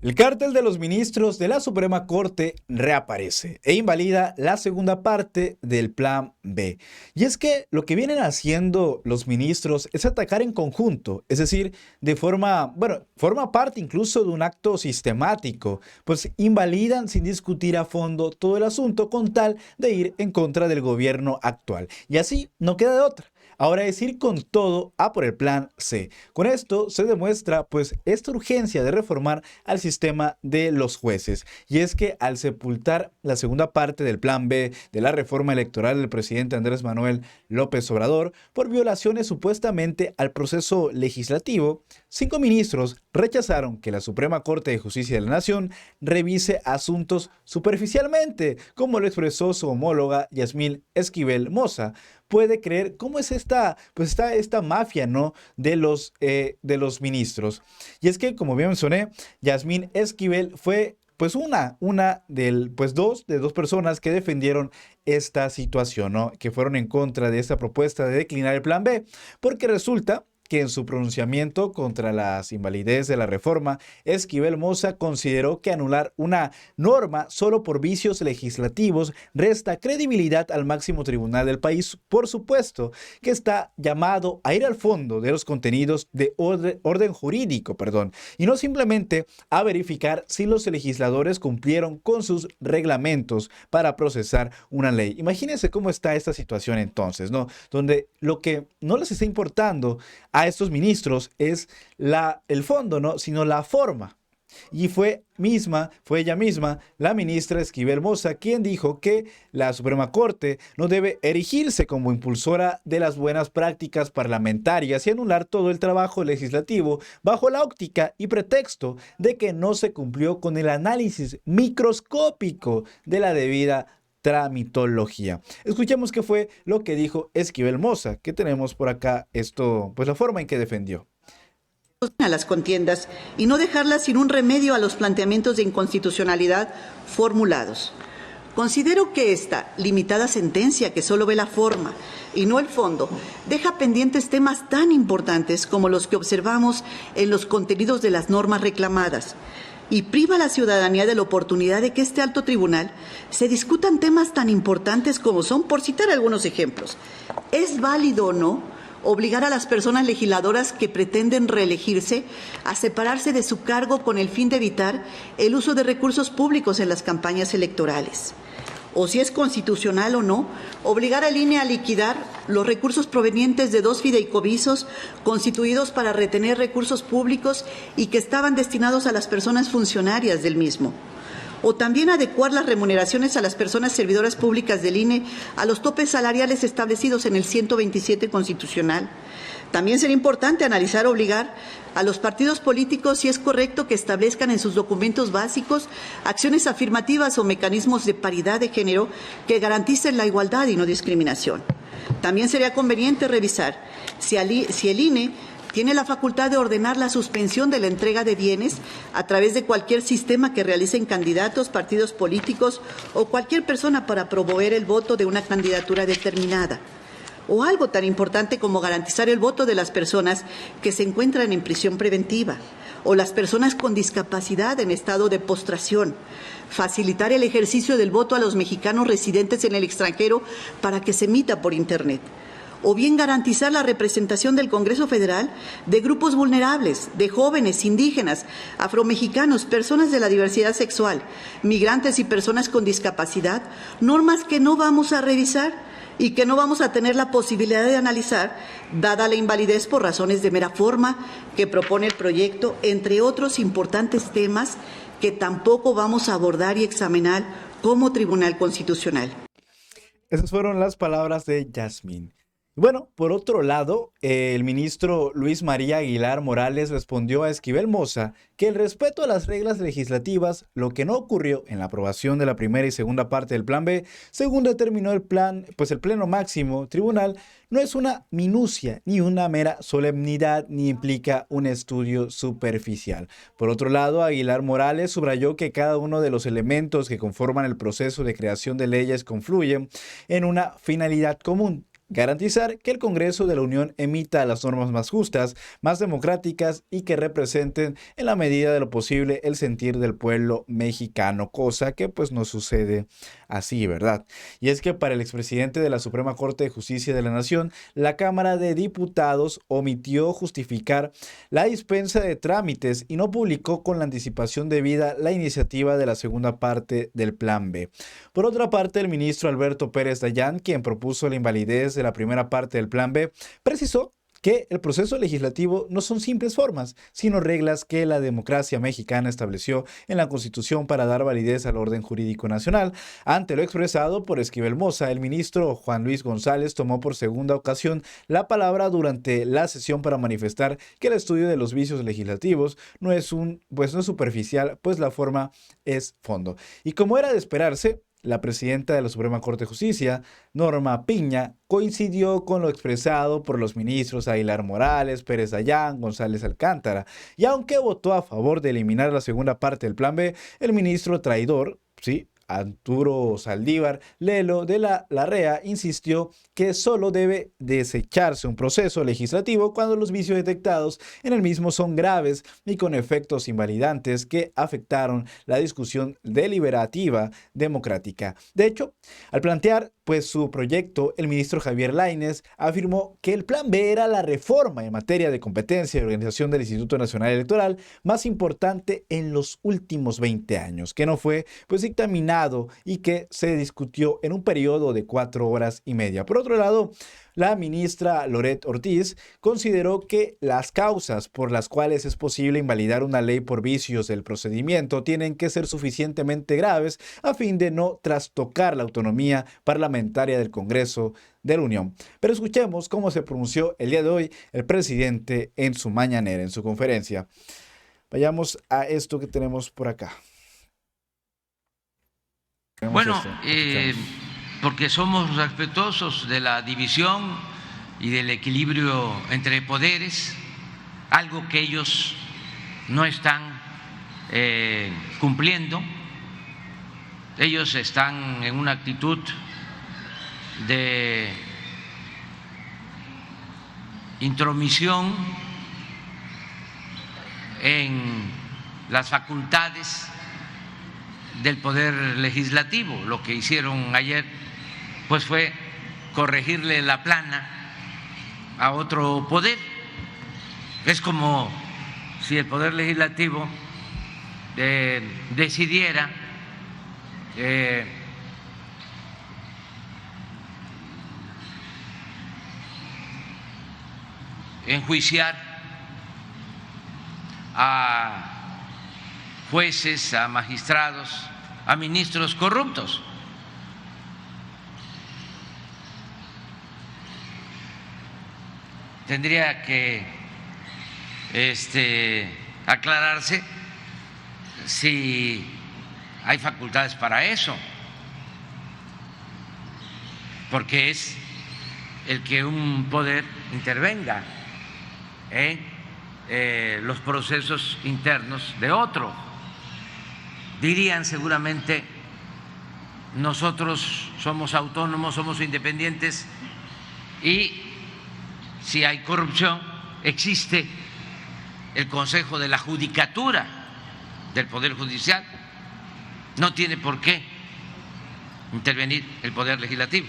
El cártel de los ministros de la Suprema Corte reaparece e invalida la segunda parte del Plan B. Y es que lo que vienen haciendo los ministros es atacar en conjunto, es decir, forma parte incluso de un acto sistemático, pues invalidan sin discutir a fondo todo el asunto con tal de ir en contra del gobierno actual. Y así no queda de otra. Ahora es ir con todo a por el plan C. Con esto se demuestra pues esta urgencia de reformar al sistema de los jueces. Y es que al sepultar la segunda parte del plan B de la reforma electoral del presidente Andrés Manuel López Obrador por violaciones supuestamente al proceso legislativo, 5 ministros rechazaron que la Suprema Corte de Justicia de la Nación revise asuntos superficialmente, como lo expresó su homóloga Yasmín Esquivel Moza. Puede creer cómo es esta mafia, ¿no? De los ministros. Y es que, como bien mencioné, Yasmín Esquivel fue pues dos personas que defendieron esta situación, ¿no? Que fueron en contra de esta propuesta de declinar el plan B, porque resulta que en su pronunciamiento contra las invalidez de la reforma, Esquivel Moza consideró que anular una norma solo por vicios legislativos resta credibilidad al máximo tribunal del país, por supuesto, que está llamado a ir al fondo de los contenidos de orden jurídico, y no simplemente a verificar si los legisladores cumplieron con sus reglamentos para procesar una ley. Imagínense cómo está esta situación entonces, ¿no? Donde lo que no les está importando a estos ministros es el fondo, ¿no? Sino la forma. Y fue ella misma, la ministra Esquivel Moza, quien dijo que la Suprema Corte no debe erigirse como impulsora de las buenas prácticas parlamentarias y anular todo el trabajo legislativo bajo la óptica y pretexto de que no se cumplió con el análisis microscópico de la debida tramitología. Escuchemos qué fue lo que dijo Esquivel Moza, que tenemos por acá pues la forma en que defendió a las contiendas y no dejarlas sin un remedio a los planteamientos de inconstitucionalidad formulados. Considero que esta limitada sentencia, que solo ve la forma y no el fondo, deja pendientes temas tan importantes como los que observamos en los contenidos de las normas reclamadas y priva a la ciudadanía de la oportunidad de que este alto tribunal se discutan temas tan importantes como son, por citar algunos ejemplos, ¿es válido o no obligar a las personas legisladoras que pretenden reelegirse a separarse de su cargo con el fin de evitar el uso de recursos públicos en las campañas electorales? O si es constitucional o no, obligar al INE a liquidar los recursos provenientes de 2 fideicomisos constituidos para retener recursos públicos y que estaban destinados a las personas funcionarias del mismo. O también adecuar las remuneraciones a las personas servidoras públicas del INE a los topes salariales establecidos en el 127 constitucional. También sería importante obligar a los partidos políticos si es correcto que establezcan en sus documentos básicos acciones afirmativas o mecanismos de paridad de género que garanticen la igualdad y no discriminación. También sería conveniente revisar si el INE tiene la facultad de ordenar la suspensión de la entrega de bienes a través de cualquier sistema que realicen candidatos, partidos políticos o cualquier persona para promover el voto de una candidatura determinada. O algo tan importante como garantizar el voto de las personas que se encuentran en prisión preventiva o las personas con discapacidad en estado de postración, facilitar el ejercicio del voto a los mexicanos residentes en el extranjero para que se emita por Internet, o bien garantizar la representación del Congreso Federal de grupos vulnerables, de jóvenes, indígenas, afromexicanos, personas de la diversidad sexual, migrantes y personas con discapacidad, normas que no vamos a revisar y que no vamos a tener la posibilidad de analizar, dada la invalidez por razones de mera forma que propone el proyecto, entre otros importantes temas que tampoco vamos a abordar y examinar como Tribunal Constitucional. Esas fueron las palabras de Yasmín. Bueno, por otro lado, el ministro Luis María Aguilar Morales respondió a Esquivel Moza que el respeto a las reglas legislativas, lo que no ocurrió en la aprobación de la primera y segunda parte del Plan B, según determinó el Pleno Máximo Tribunal, no es una minucia ni una mera solemnidad ni implica un estudio superficial. Por otro lado, Aguilar Morales subrayó que cada uno de los elementos que conforman el proceso de creación de leyes confluyen en una finalidad común: garantizar que el Congreso de la Unión emita las normas más justas, más democráticas y que representen en la medida de lo posible el sentir del pueblo mexicano, cosa que pues no sucede así, ¿verdad? Y es que para el expresidente de la Suprema Corte de Justicia de la Nación, la Cámara de Diputados omitió justificar la dispensa de trámites y no publicó con la anticipación debida la iniciativa de la segunda parte del Plan B. Por otra parte, el ministro Alberto Pérez Dayán, quien propuso la invalidez de la primera parte del Plan B, precisó que el proceso legislativo no son simples formas, sino reglas que la democracia mexicana estableció en la Constitución para dar validez al orden jurídico nacional. Ante lo expresado por Esquivel Moza, el ministro Juan Luis González tomó por segunda ocasión la palabra durante la sesión para manifestar que el estudio de los vicios legislativos no es superficial, pues la forma es fondo. Y como era de esperarse, la presidenta de la Suprema Corte de Justicia, Norma Piña, coincidió con lo expresado por los ministros Aguilar Morales, Pérez Dayán, González Alcántara, y aunque votó a favor de eliminar la segunda parte del Plan B, el ministro traidor, sí, Arturo Saldívar Lelo de la Larrea insistió que solo debe desecharse un proceso legislativo cuando los vicios detectados en el mismo son graves y con efectos invalidantes que afectaron la discusión deliberativa democrática. De hecho, al plantear su proyecto, el ministro Javier Lainez afirmó que el Plan B era la reforma en materia de competencia y organización del Instituto Nacional Electoral más importante en los últimos 20 años, que no fue dictaminado y que se discutió en un periodo de 4 horas y media. Por otro lado, la ministra Loret Ortiz consideró que las causas por las cuales es posible invalidar una ley por vicios del procedimiento tienen que ser suficientemente graves a fin de no trastocar la autonomía parlamentaria del Congreso de la Unión. Pero escuchemos cómo se pronunció el día de hoy el presidente en su mañanera, en su conferencia. Vayamos a esto que tenemos por acá. Bueno, porque somos respetuosos de la división y del equilibrio entre poderes, algo que ellos no están cumpliendo. Ellos están en una actitud de intromisión en las facultades del Poder Legislativo. Lo que hicieron ayer pues fue corregirle la plana a otro poder. Es como si el Poder Legislativo decidiera enjuiciar a jueces, a magistrados, a ministros corruptos. Tendría que aclararse si hay facultades para eso, porque es el que un poder intervenga en los procesos internos de otro. Dirían seguramente, nosotros somos autónomos, somos independientes y si hay corrupción existe el Consejo de la Judicatura del Poder Judicial, no tiene por qué intervenir el Poder Legislativo.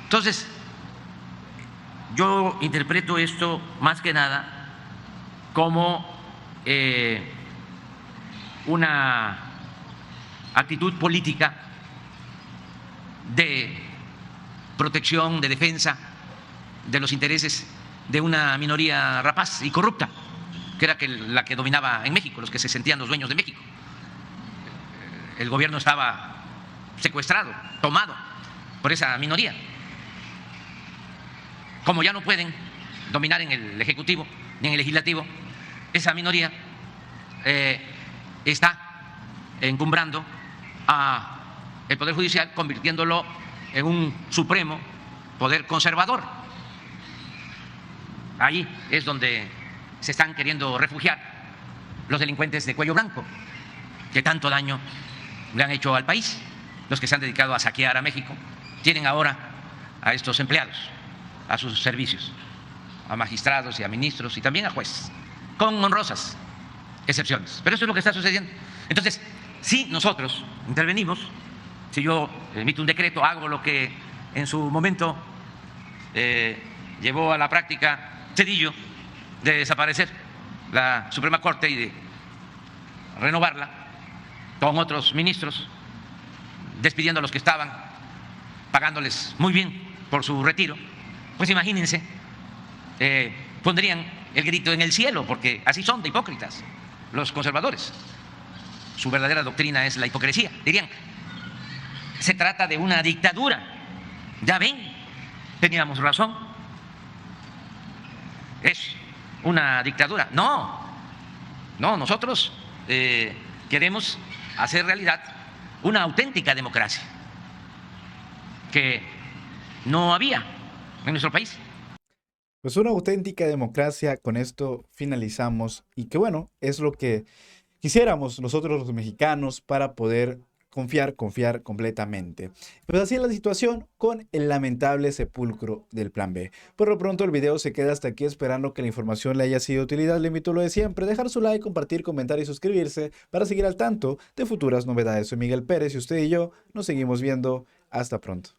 Entonces, yo interpreto esto más que nada como una actitud política de protección, de defensa de los intereses de una minoría rapaz y corrupta, que era la que dominaba en México, los que se sentían los dueños de México. El gobierno estaba secuestrado, tomado por esa minoría. Como ya no pueden dominar en el Ejecutivo ni en el Legislativo, esa minoría está encumbrando al Poder Judicial, convirtiéndolo en un supremo poder conservador. Ahí es donde se están queriendo refugiar los delincuentes de cuello blanco, que tanto daño le han hecho al país. Los que se han dedicado a saquear a México tienen ahora a estos empleados, a sus servicios, a magistrados y a ministros y también a jueces, con honrosas excepciones. Pero eso es lo que está sucediendo. Entonces, si nosotros intervenimos, si yo emito un decreto, hago lo que en su momento llevó a la práctica Zedillo, de desaparecer la Suprema Corte y de renovarla con otros ministros, despidiendo a los que estaban, pagándoles muy bien por su retiro, pues imagínense, pondrían el grito en el cielo, porque así son de hipócritas los conservadores. Su verdadera doctrina es la hipocresía. Dirían, se trata de una dictadura. Ya ven, teníamos razón. Es una dictadura. No, nosotros queremos hacer realidad una auténtica democracia que no había en nuestro país. Pues una auténtica democracia, con esto finalizamos, y que bueno, es lo que quisiéramos nosotros los mexicanos para poder confiar completamente. Pues así es la situación con el lamentable sepulcro del Plan B. Por lo pronto el video se queda hasta aquí, esperando que la información le haya sido de utilidad. Le invito a lo de siempre, dejar su like, compartir, comentar y suscribirse para seguir al tanto de futuras novedades. Soy Miguel Pérez y usted y yo nos seguimos viendo. Hasta pronto.